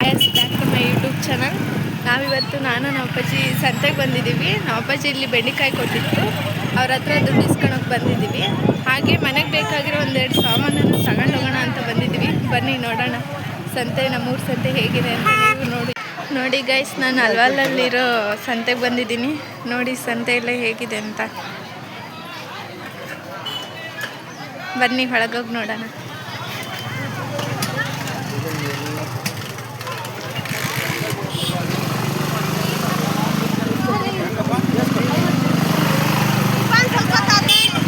Back to my YouTube channel. ನಾವಿವತ್ತು ನಮ್ಮ ಅಪ್ಪಾಜಿ ಸಂತೆಗೆ ಬಂದಿದ್ದೀವಿ. ನಮ್ಮ ಅಪ್ಪಾಜಿ ಇಲ್ಲಿ ಬೆಂಡೆಕಾಯಿ ಕೊಟ್ಟಿತ್ತು, ಅವ್ರ ಹತ್ರ ದುಡ್ಡು ಇಸ್ಕೊಳಕ್ಕೆ ಬಂದಿದ್ದೀವಿ. ಹಾಗೆ ಮನೆಗೆ ಬೇಕಾಗಿರೋ ಒಂದೆರಡು ಸಾಮಾನನ್ನು ತಗೊಂಡು ಹೋಗೋಣ ಅಂತ ಬಂದಿದ್ದೀವಿ. ಬನ್ನಿ ನೋಡೋಣ ಸಂತೆ, ನಮ್ಮೂರು ಸಂತೆ ಹೇಗಿದೆ ಅಂತ ನೀವು ನೋಡಿ ಗೈಸ್. ನಾನು ಅಲ್ವಾಲಲ್ಲಿರೋ ಸಂತೆಗೆ ಬಂದಿದ್ದೀನಿ. ನೋಡಿ ಸಂತೆ ಎಲ್ಲ ಹೇಗಿದೆ ಅಂತ. ಬನ್ನಿ ಒಳಗೋಗಿ ನೋಡೋಣ.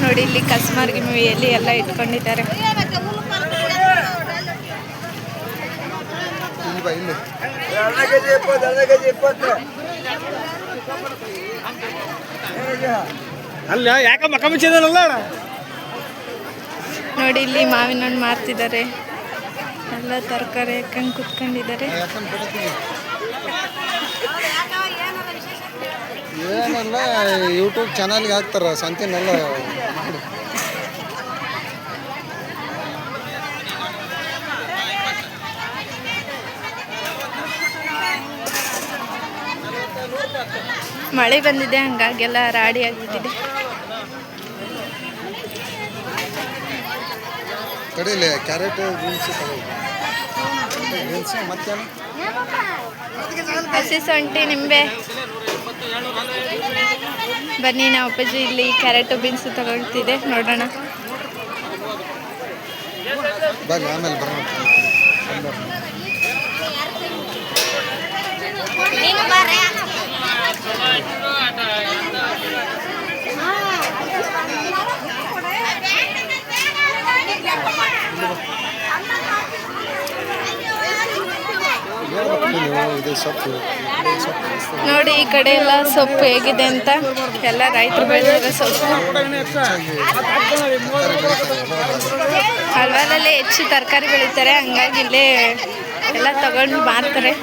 ನೋಡಿ ಇಲ್ಲಿ ಕಸ್ಮಾರ್ಗಿ ಎಲ್ಲಿ ಎಲ್ಲ ಇಟ್ಕೊಂಡಿದ್ದಾರೆ. ನೋಡಿ ಇಲ್ಲಿ ಮಾವಿನ ಹಣ್ಣು ಮಾರ್ತಿದ್ದಾರೆ, ಎಲ್ಲ ತರಕಾರಿ ಹಾಕೊಂಡು ಕುತ್ಕೊಂಡಿದ್ದಾರೆ. ಏನೆಲ್ಲ ಯೂಟ್ಯೂಬ್ ಚಾನಲ್ಗೆ ಹಾಕ್ತಾರ ಸಂತೆನೆಲ್ಲ. ಮಳೆ ಬಂದಿದೆ, ಹಂಗಾಗೆಲ್ಲ ರಾಡಿ ಆಗಿಬಿಟ್ಟಿದೆ. ಕಡಿಲೆ ಕ್ಯಾರೆಟ್ ಬೀನ್ಸ್ ಮತ್ತೇನು ಹಸಿ ಶುಂಠಿ ನಿಂಬೆ. ಬನ್ನಿ ನಾವು ಅಪ್ಪಾಜಿ ಇಲ್ಲಿ ಕ್ಯಾರೆಟು ಬೀನ್ಸು ತಗೊಳ್ತಿದೆ, ನೋಡೋಣ. ಬನ್ನಿ ಆಮೇಲೆ ಬರೋಣ. ನೋಡಿ ಈ ಕಡೆ ಎಲ್ಲ ಸೊಪ್ಪು ಹೇಗಿದೆ ಅಂತ. ಎಲ್ಲ ರೈತರು ಬೆಳೆದಿರೋ ಸೊಪ್ಪು. ಅಲ್ವಾಲಲ್ಲೇ ಹೆಚ್ಚು ತರಕಾರಿ ಬೆಳೀತಾರೆ, ಹಂಗಾಗಿ ಇಲ್ಲೇ ಎಲ್ಲ ತಗೊಂಡು ಮಾರ್ತಾರೆ.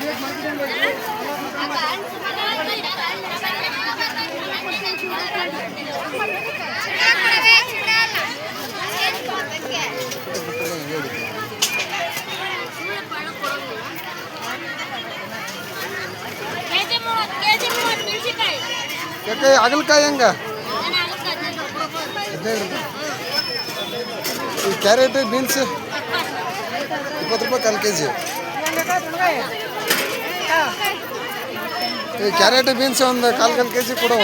ಹಾಗಲಕಾಯಿ ಹೆಂಗ? ಕ್ಯಾರೆಟ್ ಬೀನ್ಸ್ 20 ರೂಪಾಯಿ ಕಾಲು ಕೆ ಜಿ. ಈ ಕ್ಯಾರೆಟ್ ಬೀನ್ಸ್ ಒಂದು ಕಾಲು ಕೆ ಜಿ ಕೊಡುವ.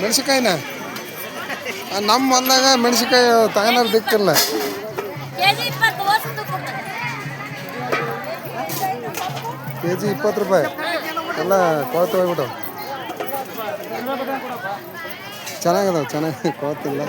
ಮೆಣಸಿನ್ಕಾಯಿನ ನಮ್ಮ ಹೊಲ್ದಾಗ ಮೆಣಸಿನ್ಕಾಯಿ ತಗೋನಾರು ದಿಕ್ಕಿಲ್ಲ. ಕೆ ಜಿ 20 ರೂಪಾಯಿ. ಎಲ್ಲ ಕೊಳತು ಹೋಗ್ಬಿಟ್ಟು ಚೆನ್ನಾಗದಾವ, ಚೆನ್ನಾಗಿ ಕೊಳತಿಲ್ಲ.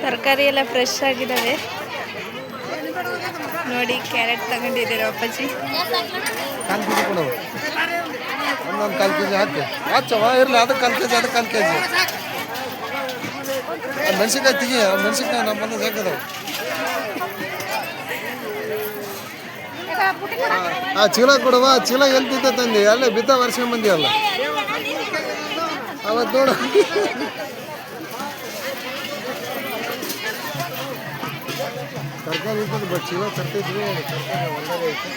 ತರಕಾರಿ ಎಲ್ಲ ಫ್ರೆಶ್ ಆಗಿದ್ದಾವೆ. ನೋಡಿ ಕ್ಯಾರೆಟ್ ತಗೊಂಡಿದ್ದೀರ ಅಪ್ಪಾಜಿ. ಕಾಲು ಕೆ ಜಿ ಕೊಡು, ಒಂದೊಂದು ಕಾಲು ಕೆ ಜಿ ಹಾಕಿ ಹಚ್ಚವ ಇರಲಿ. ಅದಕ್ಕೆ ಕಾಲು ಕೆ ಜಿ, ಅದಕ್ಕೆ ಕಾಲು ಕೆ ಜಿ. ಮೆಣಸಿನ್ಕಾಯಿ ತೆಗಿ, ಮೆಣಸಿನ್ಕಾಯಿ ನಮ್ಮ ಬಂದು ಹಾಕಿದವು. ಆ ಚೀಲ ಕೊಡುವ. ಚೀಲ ಎಲ್ಲಿ ಬಿದ್ದ ತಂದಿ? ಅಲ್ಲೇ ಬಿದ್ದ ವರ್ಷ ಮಂದಿ ಅಲ್ಲ ಅವತ್ತು ನೋಡು. ತರಕಾರಿ ಇರ್ತದೆ, ಬಟ್ ಚೀಲ ತರ್ತಿದ್ವಿ. ತರಕಾರಿ ಒಳ್ಳೆದೇ ಐತೆ.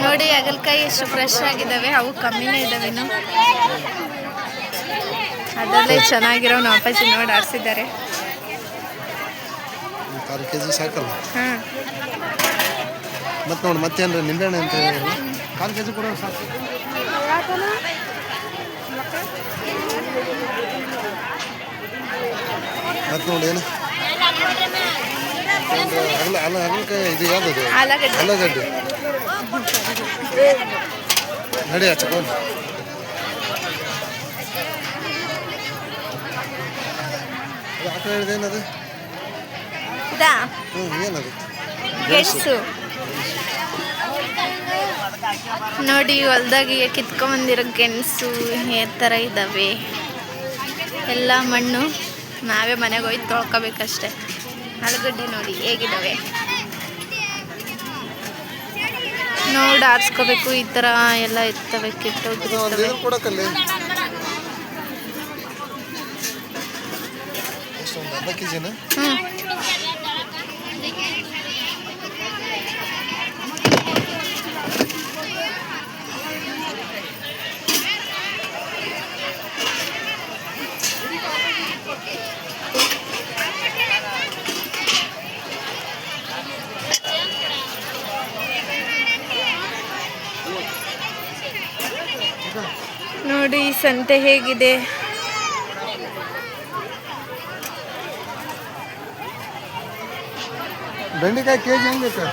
ನೋಡಿ ಹಾಗಲಕಾಯಿ ಎಷ್ಟು ಫ್ರೆಶ್ ಆಗಿದ್ದಾವೆ. ಅವು ಕಮ್ಮಿನೇ ಇದ್ದಾವೇನು. ಅದರಲ್ಲೇ ಚೆನ್ನಾಗಿರೋ ನಮ್ಮ ಅಪ್ಪಾಜಿ ನೋಡಿ ಆರಿಸಿದ್ದಾರೆ. ಕಾಲು ಕೆ ಜಿ ಸಾಕಲ್ಲ. ಹಾಂ, ಮತ್ತೆ ನೋಡಿ ಮತ್ತೇನು ನಿಂಬೆಹಣ್ಣು ಅಂತ ಹೇಳಿರಲ್ಲ, ಕಾಲು ಕೆ ಜಿ ಕೊಡೋ ಸಾಕು. ಮತ್ತೆ ನೋಡಿ ಏನು ಹಾಗಲಕಾಯಿ ಇದು ಯಾವ್ದು ಆಲೂಗಡ್ಡೆ ಆಲೂಗಡ್ಡೆ ನಡಿ ಹಚ್ಕೊಂಡು ಆ ಕಡೆ ಏನದು ಇದಾ ಏನದು ಗೆಣಸು ನೋಡಿ ಹೊಲ್ದಾಗಿ ಕಿತ್ಕೊಂಬಂದಿರೋ ಗೆಣಸು ಈ ಥರ ಇದ್ದಾವೆ ಎಲ್ಲ ಮಣ್ಣು ನಾವೇ ಮನೆಗೆ ಹೋಗಿ ತೊಳ್ಕೊಬೇಕಷ್ಟೆ ಆಲೂಗಡ್ಡೆ ನೋಡಿ ಹೇಗಿದ್ದಾವೆ ನೋಡಿ ಆರಿಸ್ಕೋಬೇಕು ಈ ಥರ ಎಲ್ಲ ಇರ್ತವೆ ಕಿತ್ತೋಗಿರ್ತವೆ ಕೊಡಕಲ್ಲಿ ಎಷ್ಟೊಂದು ಅರ್ಧ ಕೆ ಜಿನ ನೋಡಿ ಈ ಸಂತೆ ಹೇಗಿದೆ ಬೆಂಡೆಕಾಯಿ ಕೆ ಜಿ ಹೆಂಗೆ ಸರ್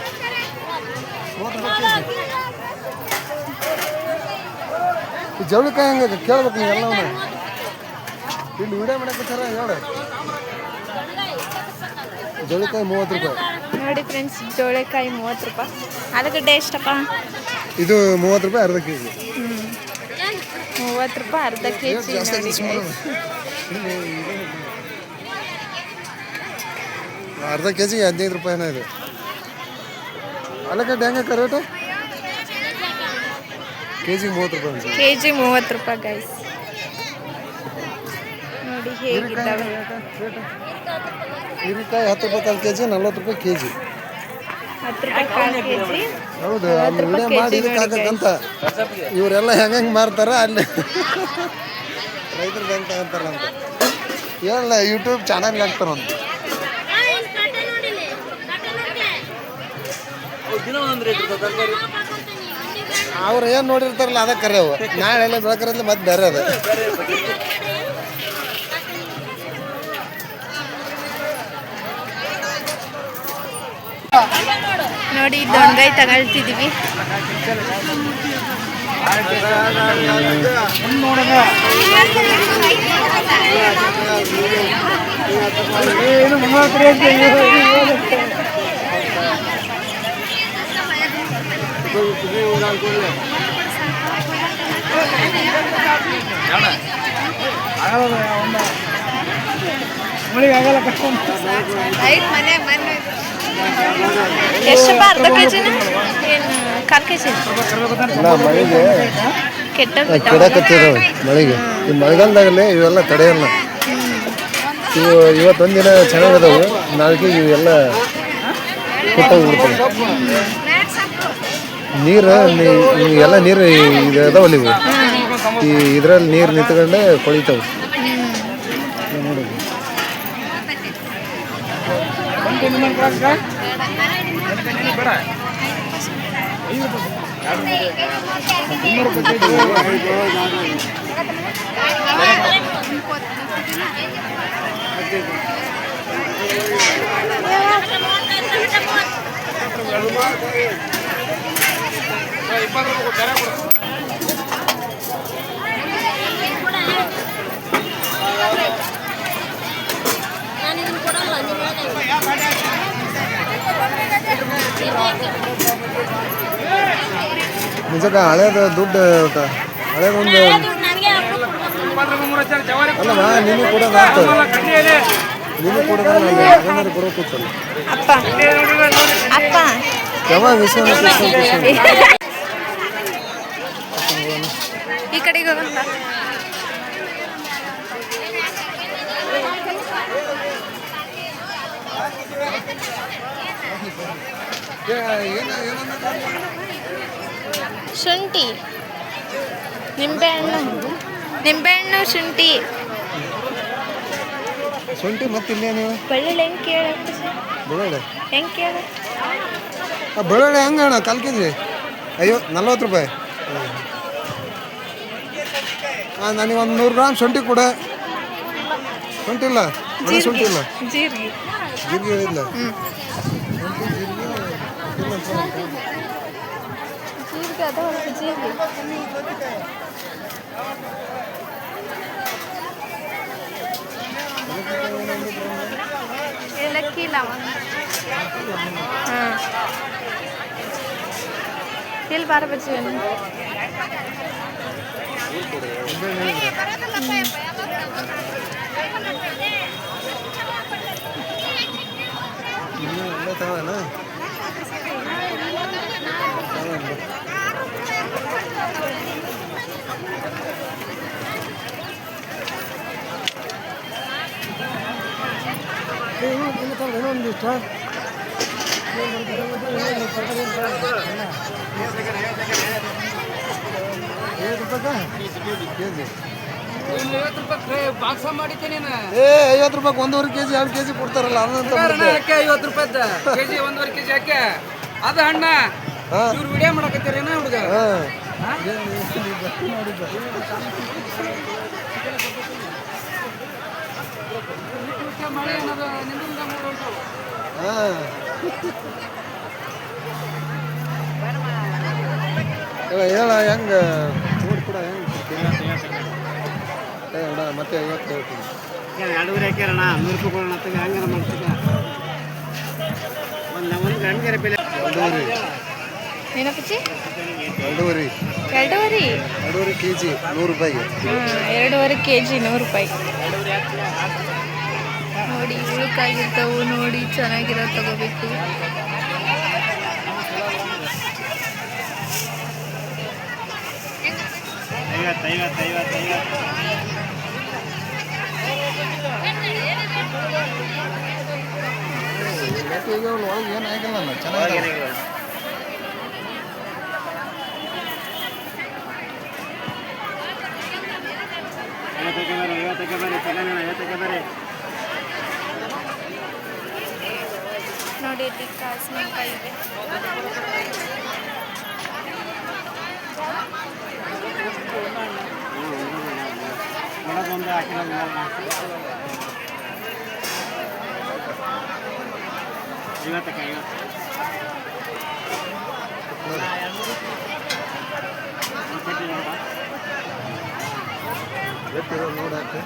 ಜವಳಿಕಾಯಿ ಹೆಂಗೆ ಕೇಳ್ಬೇಕು ನೀವೆಲ್ಲವನ್ನ ಇಲ್ಲಿ ವಿಡಿಯೋ ಮಾಡಕ್ಕೆ ಸರ ಹೇಳ ಜವಳಿಕಾಯಿ 30 ರೂಪಾಯಿ ನೋಡಿ ಫ್ರೆಂಡ್ಸ್ ಜೋಳೆಕಾಯಿ 30 ರೂಪಾಯಿ ಆಲೂಗಡ್ಡೆ ಎಷ್ಟಪ್ಪ ಇದು 30 ರೂಪಾಯಿ ಅರ್ಧ ಕೆ ಜಿ 30 ರೂಪಾಯಿ ಅರ್ಧ ಕೆ ಜಿ ಅರ್ಧ ಕೆ ಜಿಗೆ 15 ರೂಪಾಯಿನ ಇದು ಆಲೂಗಡ್ಡೆ ಹೆಂಗೆ ರೇಟು ಕೆ ಜಿಗೆ 30 ರೂಪಾಯಿ ಕೆ ಜಿ 30 ರೂಪಾಯಿ ಗೈಸ್ ನೋಡಿ ಹೇಗಿದ್ದಾವೆ ಹೀರೆಕಾಯಿ 10 ರೂಪಾಯಿ ಕಾಲು ಕೆ ಜಿ 40 ರೂಪಾಯಿ ಕೆ ಜಿ 10 ರೂಪಾಯಿ ಕಾಲು ಕೆ ಜಿ ಹೌದು ಅಲ್ಲಿ ವಿಡಿಯೋ ಮಾಡಿ ಇದಕ್ಕೆ ಹಾಕಕ್ಕಂತ ಇವರೆಲ್ಲ ಹೆಂಗೆ ಮಾರ್ತಾರ ಅಲ್ಲಿ ರೈತರು ಹೆಂಗೆ ತಗೊಂತಾರಂತ ಹೇಳ ಯೂಟ್ಯೂಬ್ ಚಾನಲ್ ಹಾಕ್ತಾರಂತ ಅವ್ರು ಏನು ನೋಡಿರ್ತಾರಲ್ಲ ಅದಕ್ಕೆ ಕರೆಯವು ನಾಳೆ ಎಲ್ಲ ಬೆಳಕರಲ್ಲಿ ಮತ್ತೆ ಬೇರೆ ಅದು ನೋಡಿ ದೊಣ್ಣಗಾಯಿ ತಗೊಳ್ತಿದೀವಿ ಮನೆ ಮನೆ ಎಷ್ಟಪ್ಪ ಅರ್ಧ ಕೆ ಜಿನ ಏನು ಕಾಲು ಕೆ ಜಿ ಮಳೆಗೆ ಕೆಟ್ಟೋಗ್ಬಿಟ್ಟು ಮಳೆಗೆ ಈ ಮಳೆಗಾಲದಾಗಲೇ ಇವೆಲ್ಲ ತಡೆಯಲ್ಲ ಇವು ಇವತ್ತೊಂದಿನ ಚೆನ್ನಾಗದವು ನಾಳೆಗೆ ಇವೆಲ್ಲ ಕೆಟ್ಟೋಗ್ಬಿಡ್ತವೆ ನೀರು ಎಲ್ಲ ನೀರು ಇದು ಅದಾವಲ್ಲ ಇವು ಈ ಇದರಲ್ಲಿ ನೀರು ನಿಂತ್ಕೊಂಡೆ ಕೊಳಿತಾವೆ ನೋಡಿ ನಿಜಕ್ಕ ಹಳೇದು ದುಡ್ಡು ಹಳೇದೊಂದು ಅಲ್ಲಮ್ಮ ನೀನು ಕೂಡ ನೀನು ಕೂಡ ಕೊಡೋಕಿತ್ತಲ್ಲ ಅಪ್ಪ ಅಪ್ಪ ಯಾವಾಗ ವಿಷಯ ಈ ಕಡೆಗೆ ಹೋಗಂತ ಶುಂಠಿ ನಿಂಬೆಹಣ್ಣು ಶುಂಠಿ ಮತ್ತೆ ಇನ್ನೇನು ಬೆಳ್ಳುಳ್ಳಿ ಹೆಂಗೆ ಕೇಳ ಬೆಳ್ಳುಳ್ಳಿ ಹೆಂಗೆ ಕೇಳ ಬೆಳ್ಳುಳ್ಳಿ ಹೆಂಗೆ ಅಣ್ಣ ಕಾಲು ಕೆ ಜಿ 40 ರೂಪಾಯಿ ನನಗೆ ಒಂದು 100 ಗ್ರಾಮ್ ಶುಂಠಿ ಕೊಡ ಶುಂಠಿ ಇಲ್ಲ ಒಣ ಶುಂಠಿ ಇಲ್ಲ ಜೀರಿಗೆ ಜೀರಿಗೆ ಹೇಳಿಲ್ಲ ಹ್ಞೂ ಜೀರಿಗೆ ಅದ ಜೀರಿಗೆ ಏಲಕ್ಕಿ ಲವಂಗ ಹಾಂ ಇಲ್ಲಿ ಬಾರ ಬಜ್ಜಿ ಎಲ್ಲ ತಗೋಣ ಇನ್ನೊಂದಿಷ್ಟ 50 ರೂಪಾಯಿ 1.5 ಕೆಜಿ 2 ಕೆಜಿ ಕೊಡ್ತಾರಲ್ಲ ಅದಂತ 50 ರೂಪಾಯಿ ಕೆಜಿ 1.5 ಕೆಜಿ ಯಾಕೆ ಅದ ಹಣ್ಣ ಇವ್ರು ವಿಡಿಯೋ ಮಾಡಕತ್ತೀರೇನ ಹುಡುಗ ಮಳೆ ಏನದ ನಿಮ್ಮಿಂದ ಮೂರು ಹೇಳ ಹೆಂಗ ನೋಡಿ ಕೂಡ ಹೆಂಗ ಮತ್ತೆ 50 ಎರಡೂವರೆ ಹಾಕ್ಯಾರಣ 100 ರೂಪಾಯಿ ಕೊಡೋಣ ಅಂತ ಹಂಗಾರ ಮಾಡ್ತೀಗ ಒಂದು ಹಣ್ಣಿಗೆ ಬೆಲೆ ಏನಪ್ಪಚ್ಚಿ ಎರಡೂವರೆ ಕೆಜಿ 100 ರೂಪಾಯಿಗೆ 2.5 ಕೆಜಿ 100 ರೂಪಾಯಿ ನೋಡಿ ಉಳುಕಾಗಿರ್ತಾವು ನೋಡಿ ಚೆನ್ನಾಗಿರೋ ತಗೋಬೇಕು ಒಳಗೆ ಏನಾಗಿಲ್ಲ ಚೆನ್ನಾಗಿ ನೋಡಿ ಇಲ್ಲಿ ಕಾಸಿನಕಾಯಿ ಇದೆ ನೋಡಕ್ಕೆ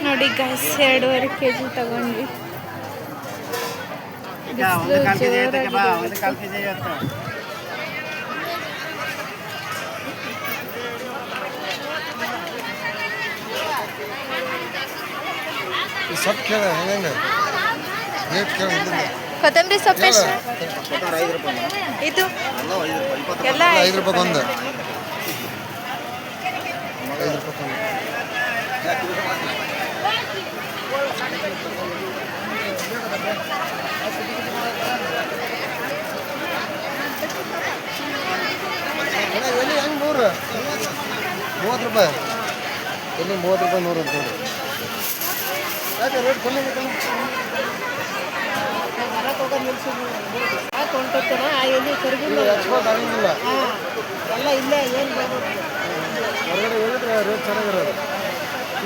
ನೋಡಿ ಗಾಯ್ಸ್ 2.5 ಕೆಜಿ ತಗೊಂಡ್ವಿ ಬಿಸಿಲು ಜೋರಾಗಿದೆ ಸೊಪ್ಪು ಕೇಳ ಹೆಂಗ ರೇಟ್ ಕೇಳ ಕೊತ್ತಂಬರಿ ಸೊಪ್ಪು ಎಷ್ಟು ಇದು ಎಲ್ಲ 5 ರೂಪಾಯಿ ಒಂದು 5 ರೂಪಾಯಿ ಎಲ್ಲಿ ಹೆಂಗೆ 100 30 ರೂಪಾಯಿ ಎಲ್ಲಿ 30 ರೂಪಾಯಿ 100 ಅಂತ ಯಾಕೆ ರೇಟ್ ಕಮ್ಮಿ ಎಕ್ಸ್ಪೋರ್ಟ್ ಆಗಿಲ್ಲ ಹೊರಗಡೆ ಹೇಳಿದ್ರೆ ರೇಟ್ ಚೆನ್ನಾಗಿರೋದು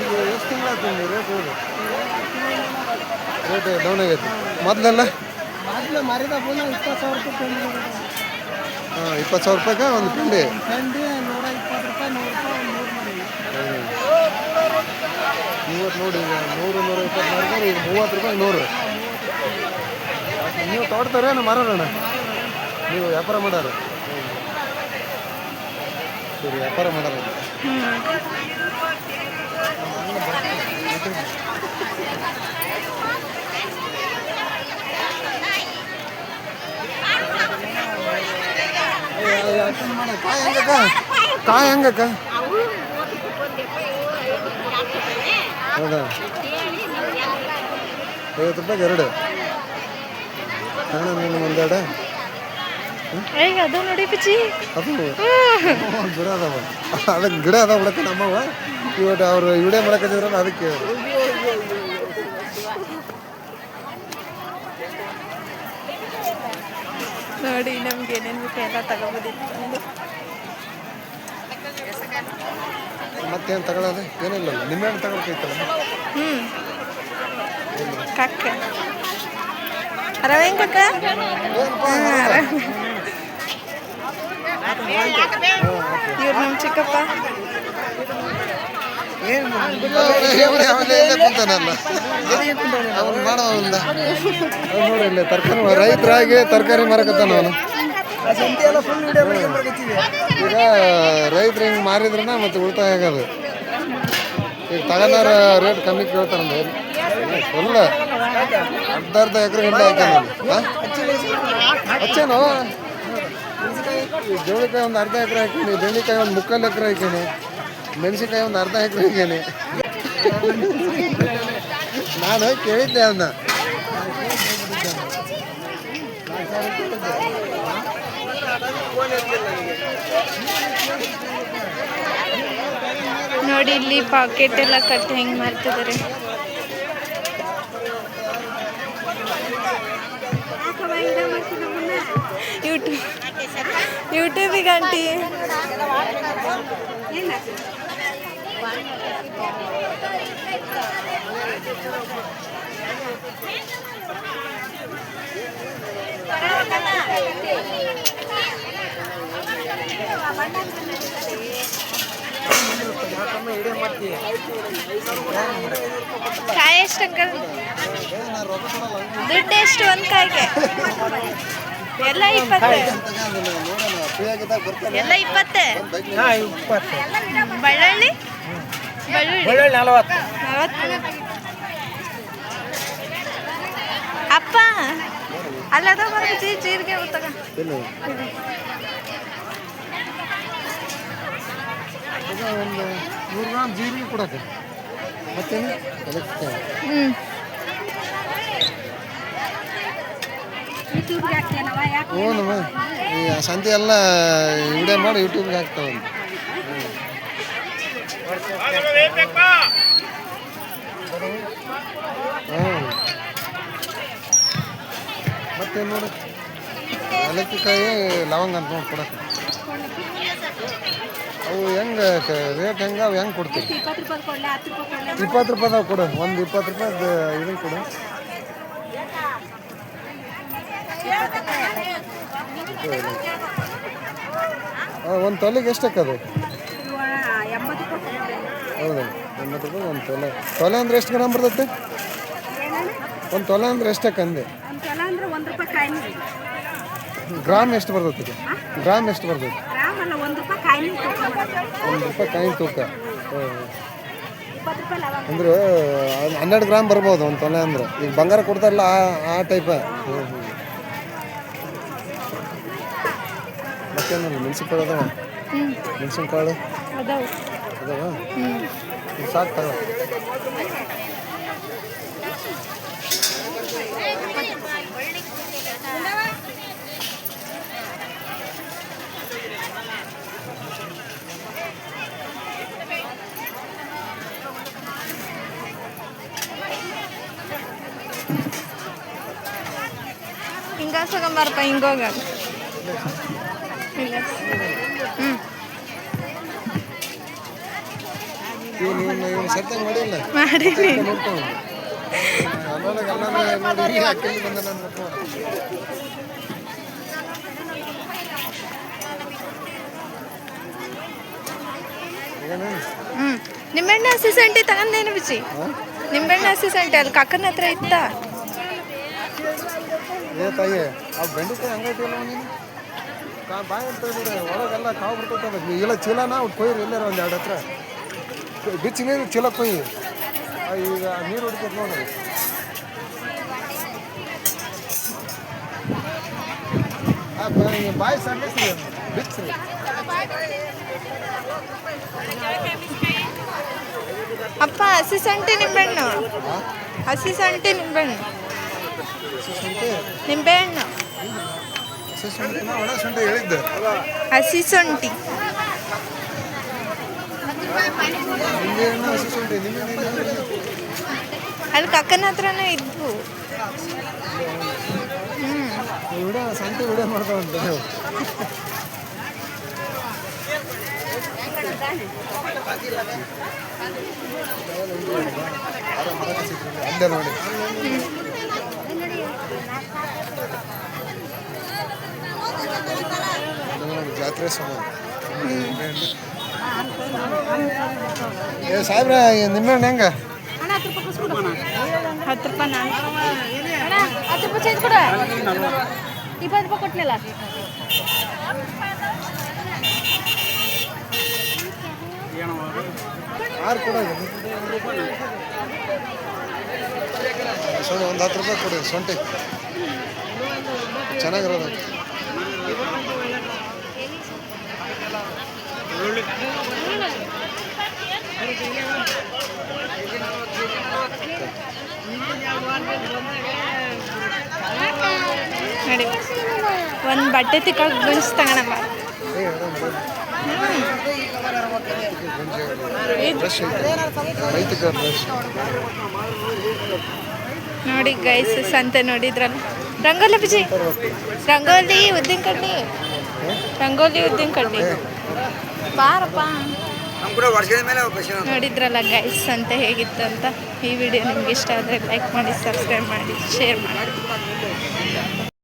ಈಗ ಎಷ್ಟು ತಿಂಗಳಾಯ್ತು ನಿಮ್ಗೆ ರೇಟ್ ಹೋಗಿ ರೇಟ್ ಡೌನ್ ಆಗೈತಿ ಮೊದಲೆಲ್ಲ ಮಾರಿದ 20,000 ರೂಪಾಯಿ ಹಾಂ 20,000 ರೂಪಾಯಿಗೆ ಒಂದು ಪಿಂಡಿ 120 ರೂಪಾಯಿ 100 ರೂಪಾಯಿ ಇವತ್ತು ನೋಡಿ ಈಗ 100 120 ಮಾರಿದ್ರೆ ಈಗ 30 ರೂಪಾಯಿ 100 ನೀವು ತೋಡ್ತಾರೇನು ಮಾರೋಣ ನೀವು ವ್ಯಾಪಾರ ಮಾಡೋರು ಸರಿ ವ್ಯಾಪಾರ ಮಾಡೋರು ಕಾಯಿ ಹೆಂಗಕ್ಕ ಹೌದಾ 50 ರೂಪಾಯಿಗೆ 2 ಕನ್ನಡ ನೀನು ಒಂದೆರಡು ಈಗ ಅದು ನೋಡಿ ಪಚ್ಚಿ ಅದು ಗಿಡ ಅದಾವ ಅದಕ್ಕೆ ಗಿಡ ಅದಾವ ಬಿಡಕ್ಕೆ ನಮ್ಮವ ಇವತ್ತು ಅವ್ರು ವಿಡಿಯೋ ಮಾಡಕತ್ತಿದ್ರಲ್ಲ ಅದಕ್ಕೆ ನೋಡಿ ನಮ್ಗೆ ಏನೇನು ಬೇಕು ಎಲ್ಲ ತಗೋಬೋದಿತ್ತು. ಮತ್ತೇನು ತಗೊಳ್ಳೋದು ಏನಿಲ್ಲ ನಿಮ್ಮೇನು ತಗೊಳ್ಕೈತಲ್ಲ. ಕಕ್ಕ ಅರವೇನ್ ಕಕ್ಕ ಇವ್ರು ನಮ್ಮ ಚಿಕ್ಕಪ್ಪ ಕುಂತಾನಲ್ಲ ಅವ್ನು ಮಾಡೋಲ್ಲ ನೋಡಿ ಇಲ್ಲಿ ತರಕಾರಿ ರೈತರಾಗಿ ತರಕಾರಿ ಮಾರಕತ್ತಾನ ಅವನು. ಈಗ ರೈತರು ಹಿಂಗೆ ಮಾರಿದ್ರನ ಮತ್ತೆ ಉಳಿತಾಯ ಆಗೋದು. ಈಗ ತಗೊಂಡಾರ ರೇಟ್ ಕಮ್ಮಿ ಕೇಳ್ತಾರಂದ್ರೆ ಫುಲ್ ಅರ್ಧ ಎಕರೆ ಗಂಟೆ ಹಾಕ್ಯಾನ ಹಚ್ಚೇನು ಜೋಳಿಕಾಯಿ ಒಂದು ಅರ್ಧ ಎಕರೆ ಹಾಕೀನಿ, ಬೆಂಡೆಕಾಯಿ ಒಂದು 3/4 ಎಕರೆ ಹಾಕೀನಿ, ಮೆಣಸಿನ್ಕಾಯಿ ಒಂದು ಅರ್ಧ ಎಕರೆ ಹಾಕೀನಿ. ನಾನು ಕೇಳಿದ್ದೆ ಅದನ್ನ. ನೋಡಿ ಇಲ್ಲಿ ಪಾಕೆಟ್ ಎಲ್ಲ ಕಟ್ಟಿ ಹೆಂಗೆ ಮಾಡ್ತಿದ್ದಾರೆ. ಯೂಟ್ಯೂಬಿಗೆ ಆಂಟಿ ಕಾಯಿ ಎಷ್ಟು ಅಂಕಲ್? ದುಡ್ಡು ಎಷ್ಟು ಒಂದು ಕಾಯಿಗೆ? ಎಲ್ಲ 20 ಎಲ್ಲ 20. ಬಳ್ಳುಳ್ಳಿ ಬಳ್ಳುಳ್ಳಿ 40. ಅಪ್ಪ ಅಲ್ಲದ ಬರ್ಬೇಕು ಜೀರಿಗೆ ತಗ. ಒಂದು 100 ಗ್ರಾಮ್ ಜೀರಿಗೆ ಕೊಡಕ್ಕೆ ಮತ್ತೇನು ಅದಕ್ಕೆ ಹ್ಞೂ ಈ ಸಂತೆ ಎಲ್ಲ ವಿಡಿಯೋ ಮಾಡಿ ಯೂಟ್ಯೂಬ್ಗೆ ಹಾಕ್ತಾವೆ. ಹ್ಞೂ ಮತ್ತೇನು ನೋಡಿ ಏಲಕ್ಕಿಕಾಯಿ ಲವಂಗ ಅಂತ ನೋಡಿ ಕೊಡಕ್ಕೆ. ಅವು ಹೆಂಗೆ ರೇಟ್ ಹೆಂಗೆ ಅವು ಹೆಂಗೆ ಕೊಡ್ತೀವಿ? 20 ರೂಪಾಯಿದಾಗ ಕೊಡು. ಒಂದು 20 ರೂಪಾಯ್ದು ಇದನ್ನು ಕೊಡು. ಒಂದು ತೊಲೆಗೆ ಎಷ್ಟು ಹಾಕೋದು? ಹೌದಾ 80 ರೂಪಾಯಿ ಒಂದು ತೊಲೆ. ತೊಲೆ ಅಂದ್ರೆ ಎಷ್ಟು ಗ್ರಾಮ್ ಬರ್ತೈತೆ? ಒಂದು ತೊಲೆ ಅಂದ್ರೆ ಎಷ್ಟು ಹಾಕಂದೆ? ಗ್ರಾಮ್ ಎಷ್ಟು ಬರ್ತೈತೆ? ಗ್ರಾಮ್ ಎಷ್ಟು ಬರ್ತೈತೆ? 1 ರೂಪಾಯಿ ಕಾಯಿನ ತೂಕ. ಅಂದ್ರೆ 12 ಗ್ರಾಮ್ ಬರ್ಬೋದು ಒಂದು ತೊಲೆ ಅಂದ್ರೆ. ಈಗ ಬಂಗಾರ ಕೊಡ್ತಾರಲ್ಲ ಆ ಟೈಪ. ಮತ್ತೇನಲ್ಲ ಮೆಣಸಿನ್ಕಾಳು ಅದಾವ? ಮೆಣಸಿನ್ಕಾಳು ಅದಾವ? ಸಾಕು ತಗೋ. ಹಿಂಗಾಸಕೊಂಬಾರಪ್ಪ ಹಿಂಗೋಗ. ಸತ್ಯಂಗೆ ಮಾಡಿಲ್ಲ ಮಾಡೀನಿ. ನೋಡ್ಕೊಂಡು ನೋಡಿ ಅಕ್ಕಲ್ಲಿ ಬಂದ ನಾನು ನಿಂಬೆಣ್ಣೆ ಹಸಿ ಸಂಟಿ ತಗೊಂಡೇನು ಬಿಚ್ಚಿ? ನಿಂಬೆಣ್ಣೆ ಹಸಿ ಸಂಟಿ ಅಲ್ಲಿ ಕಾಕನ ಹತ್ರ ಇತ್ತ. ಏ ತಾಯಿ ಆ ಬೆಂಡೆಕಾಯಿ ಹಂಗೈತಿಲ್ಲ ನೀನು ಬಾಯಿ ಅಂತ ಒಳಗೆಲ್ಲ ಕಾವು ಬಿಡ್ತೈತೆ. ಇಲ್ಲ ಚೀಲನ ಅವ್ರು ಕೊಯ್ರಿ ಎಲ್ಲಾರ ಒಂದು 2 ಹತ್ರ ಬಿಚ್ಚಿ ನೀರು ಚೀಲ ಕೊಯ್ಯಿ. ಈಗ ನೀರು ಹೊಡಿತೈತೆ ನೋಡ್ರಿ. ಬಾಯಿ ಸಣ್ಣ ಬಿಚ್ಚ್ರಿ. ಅಪ್ಪ ಹಸಿ ಸಂಟಿ ನಿಂಬೆಹಣ್ಣು, ಹಸಿ ಸಂಟಿ ನಿಂಬೆಹಣ್ಣು, ನಿಂಬೆಹಣ್ಣು ಹಸಿ ಶುಂಠಿನ ಒಣ ಶುಂಠಿ ಹೇಳಿದ್ದೆ. ಹಸಿ ಶುಂಠಿ. ನಿಂಬೆಹಣ್ಣು ಹಸಿ ಶುಂಠಿ ನಿಂಬೆಹಣ್ಣು ಅಲ್ಲಿ ಕಕ್ಕನ ಹತ್ರನೂ ಇದ್ವು. ವಿಡಿಯೋ ಸಂತೆ ವಿಡಿಯೋ ಮಾಡ್ತಾವಂತೆ ನೀವು. ಅಲ್ಲೇ ನೋಡಿ ಜಾತ್ರೆ ಸಮಯ. ಏ ಸಾಹೇಬ್ರ ನಿಂಬೆಹಣ್ಣು ಹೆಂಗ? 10 ರೂಪಾಯಿ ನಾನು 10 ರೂಪಾಯಿ ಚೇಂಜ್ ಕೊಡ. 20 ರೂಪಾಯಿ ಕೊಟ್ಟಲಿಲ್ಲ. ಆರು ಕೊಡ ಸೊಳ್ಳೆ ಒಂದು 10 ರೂಪಾಯಿ ಕೊಡಿ ಸೊಂಟಿ ಚೆನ್ನಾಗಿರೋದು. ನೋಡಿ ಒಂದು ಬಟ್ಟೆ ತಿಕ್ಕೋಕೆ ಗುಂಜ್ ತಗೋಣಮ್ಮ. ಬ್ರಷ್ ರೈತಕ ಬ್ರಷ್ ನೋಡಿ ಗೈಸ್ ಸಂತೆ ನೋಡಿದ್ರಲ್ಲ. ರಂಗೋಲಿ ಬಿಜಿ ರಂಗೋಲಿ ಉದ್ದಿನ ಕಡ್ಡಿ ಬಾರಪ್ಪ. ನೋಡಿದ್ರಲ್ಲ ಗೈಸ್ ಸಂತೆ ಹೇಗಿತ್ತು ಅಂತ. ಈ ವಿಡಿಯೋ ನಿಮ್ಗೆ ಇಷ್ಟ ಆದರೆ ಲೈಕ್ ಮಾಡಿ, ಸಬ್ಸ್ಕ್ರೈಬ್ ಮಾಡಿ, ಶೇರ್ ಮಾಡಿ.